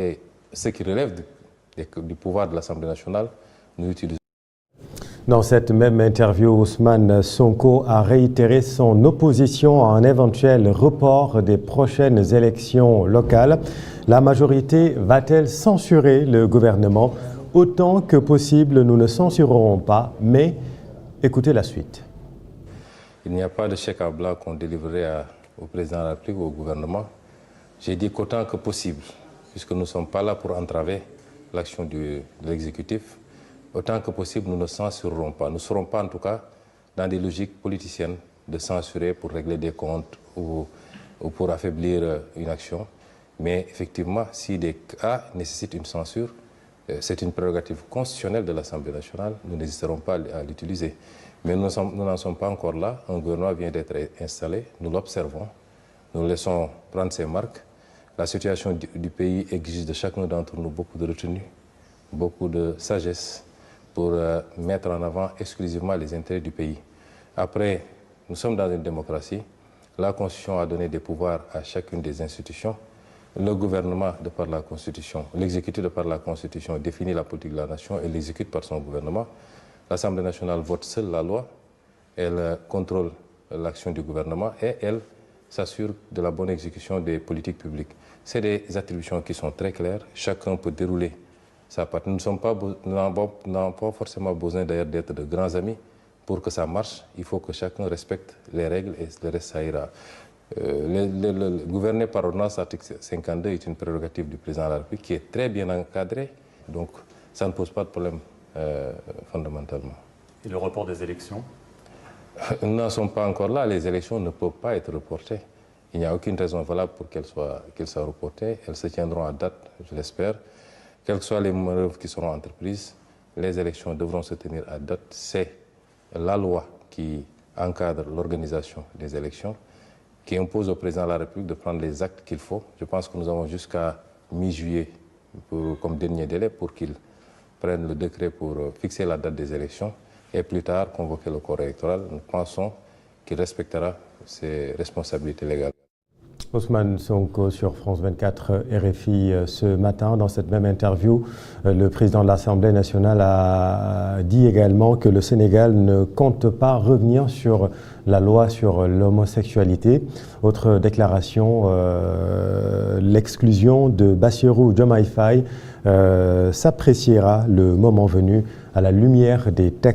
Et ce qui relève du pouvoir de l'Assemblée nationale, nous utilisons. Dans cette même interview, Ousmane Sonko a réitéré son opposition à un éventuel report des prochaines élections locales. La majorité va-t-elle censurer le gouvernement? Autant que possible, nous ne censurerons pas, mais écoutez la suite. Il n'y a pas de chèque en blanc qu'on délivrerait au président de la République ou au gouvernement. J'ai dit qu'autant que possible, puisque nous ne sommes pas là pour entraver l'action de l'exécutif, autant que possible, nous ne censurerons pas. Nous ne serons pas en tout cas dans des logiques politiciennes de censurer pour régler des comptes ou pour affaiblir une action. Mais effectivement, si des cas nécessitent une censure, c'est une prérogative constitutionnelle de l'Assemblée nationale. Nous n'hésiterons pas à l'utiliser. Mais nous n'en sommes pas encore là. Un gouvernement vient d'être installé. Nous l'observons. Nous laissons prendre ses marques. La situation du pays exige de chacun d'entre nous beaucoup de retenue, beaucoup de sagesse pour mettre en avant exclusivement les intérêts du pays. Après, nous sommes dans une démocratie. La Constitution a donné des pouvoirs à chacune des institutions. Le gouvernement, de par la Constitution, l'exécutif, de par la Constitution, définit la politique de la nation et l'exécute par son gouvernement. L'Assemblée nationale vote seule la loi, elle contrôle l'action du gouvernement et elle s'assure de la bonne exécution des politiques publiques. C'est des attributions qui sont très claires, chacun peut dérouler sa part. Nous n'avons pas forcément besoin d'ailleurs d'être de grands amis pour que ça marche. Il faut que chacun respecte les règles et le reste ça ira. Gouverner par ordonnance, article 52, est une prérogative du président de la République qui est très bien encadrée, donc ça ne pose pas de problème fondamentalement. Et le report des élections? Nous n'en sommes pas encore là, les élections ne peuvent pas être reportées. Il n'y a aucune raison valable pour qu'elles soient reportées, elles se tiendront à date, je l'espère. Quelles que soient les manœuvres qui seront entreprises, les élections devront se tenir à date. C'est la loi qui encadre l'organisation des élections, qui impose au président de la République de prendre les actes qu'il faut. Je pense que nous avons jusqu'à mi-juillet comme dernier délai pour qu'il prenne le décret pour fixer la date des élections et plus tard convoquer le corps électoral. Nous pensons qu'il respectera ses responsabilités légales. Ousmane Sonko sur France 24 RFI ce matin. Dans cette même interview, le président de l'Assemblée nationale a dit également que le Sénégal ne compte pas revenir sur la loi sur l'homosexualité. Autre déclaration, l'exclusion de Bassirou Diomaye Faye s'appréciera le moment venu à la lumière des textes.